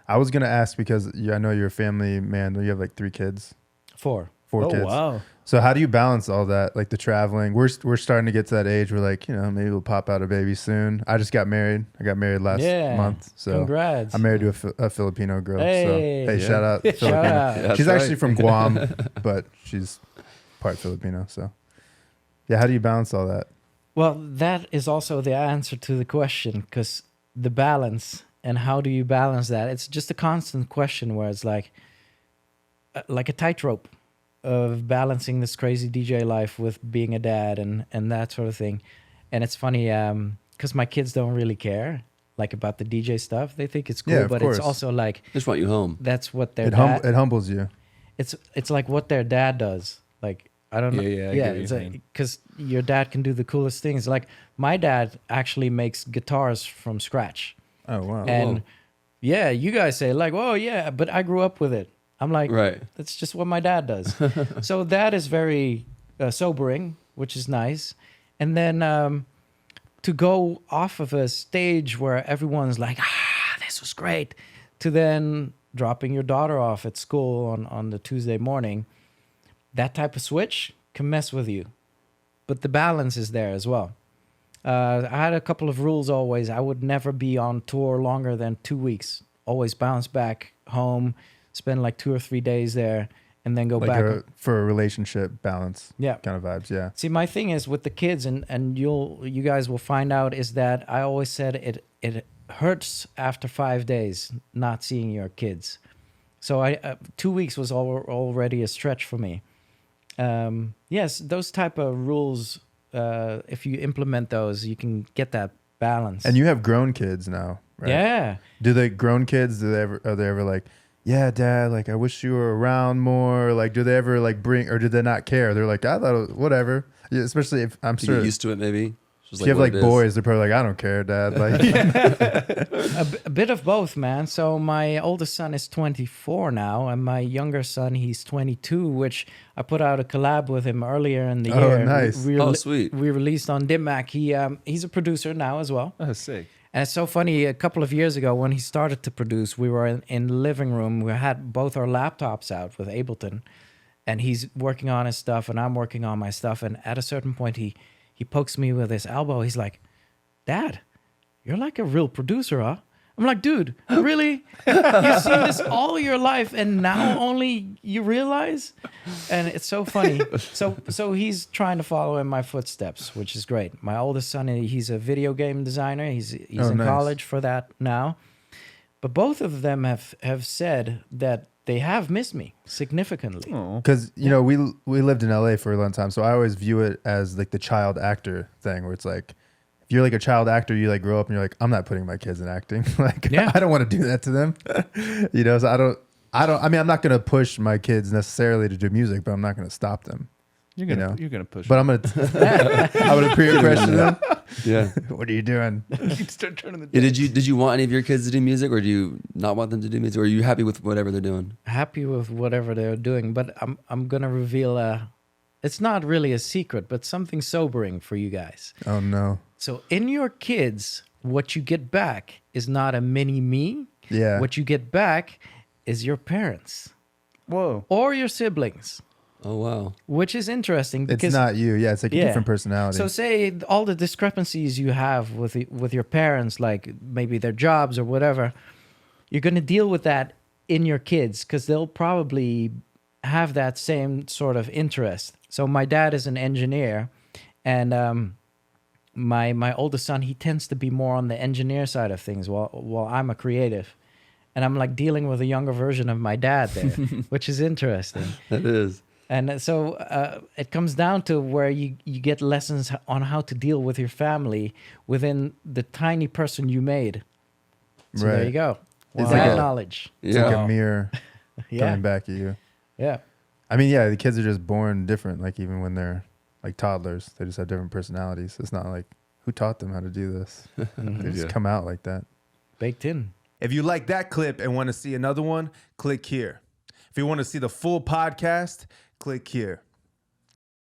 I was gonna ask because I know you're a family man. You have like 3 kids. 4. Four kids. Wow. So how do you balance all that, like the traveling? We're starting to get to that age where, like, maybe we'll pop out a baby soon. I just got married. I got married last month. So congrats. I'm married to a Filipino girl. Hey. So shout out Shout Filipino. out. She's actually from Guam, but she's part Filipino. So yeah, how do you balance all that? Well, that is also the answer to the question, because the balance and how do you balance that? It's just a constant question where it's like a tightrope of balancing this crazy DJ life with being a dad and that sort of thing. And it's funny because my kids don't really care like about the DJ stuff. They think it's cool, but it's also like they just want you home. That's what their it humbles you. It's like what their dad does. Like I don't know. Yeah. It's because your dad can do the coolest things. Like my dad actually makes guitars from scratch. Oh wow! And yeah, you guys say like, "Whoa, yeah," but I grew up with it. I'm like, right. That's just what my dad does. So that is very sobering, which is nice. And then to go off of a stage where everyone's like, this was great, to then dropping your daughter off at school on the Tuesday morning, that type of switch can mess with you. But the balance is there as well. I had a couple of rules always. I would never be on tour longer than 2 weeks. Always bounce back home, spend like 2 or 3 days there, and then go back. For a relationship balance. Yeah. Kind of vibes, yeah. See, my thing is with the kids, and you guys will find out, is that I always said it hurts after 5 days not seeing your kids. So 2 weeks was already a stretch for me. Yes, those type of rules, if you implement those, you can get that balance. And you have grown kids now, right? Yeah. Do they grown kids? Are they ever like, yeah, Dad, like I wish you were around more? Like, do they ever like bring, or did they not care? They're like, I thought it was whatever. Yeah, especially if I'm sure get used to it, maybe. If you have like boys, they're probably like, I don't care, Dad. Like a bit of both, man. So my oldest son is 24 now, and my younger son, he's 22, which I put out a collab with him earlier in the year. Oh, nice. Sweet. We released on Dimmac. He's a producer now as well. Oh, sick. And it's so funny, a couple of years ago when he started to produce, we were in the living room. We had both our laptops out with Ableton, and he's working on his stuff, and I'm working on my stuff. And at a certain point, he pokes me with his elbow. He's like, Dad, you're like a real producer, huh? I'm like, dude, really? You've seen this all your life and now only you realize? And it's so funny. So he's trying to follow in my footsteps, which is great. My oldest son, he's a video game designer. He's in college for that now. But both of them have said that they have missed me significantly. Because, we lived in LA for a long time. So I always view it as like the child actor thing where it's like, if you're like a child actor, you like grow up and you're like, I'm not putting my kids in acting. Like, I don't want to do that to them. So I'm not going to push my kids necessarily to do music, but I'm not going to stop them. You're gonna push. But I'm gonna peer pressure them. Yeah. What are you doing? Start turning the. Yeah, did you want any of your kids to do music, or do you not want them to do music, or are you happy with whatever they're doing? Happy with whatever they're doing, but I'm gonna reveal it's not really a secret, but something sobering for you guys. Oh no. So in your kids, what you get back is not a mini me. Yeah. What you get back is your parents. Whoa. Or your siblings. Oh, wow. Which is interesting because it's not you. Yeah, it's like a different personality. So say all the discrepancies you have with your parents, like maybe their jobs or whatever, you're going to deal with that in your kids because they'll probably have that same sort of interest. So my dad is an engineer, and my oldest son, he tends to be more on the engineer side of things while I'm a creative. And I'm like dealing with a younger version of my dad there, which is interesting. That is. And so it comes down to where you get lessons on how to deal with your family within the tiny person you made. So there you go. It's that like knowledge. It's like a mirror coming back at you. Yeah. I mean, yeah, the kids are just born different. Like even when they're like toddlers, they just have different personalities. It's not like, who taught them how to do this? They just come out like that. Baked in. If you like that clip and want to see another one, click here. If you want to see the full podcast, click here.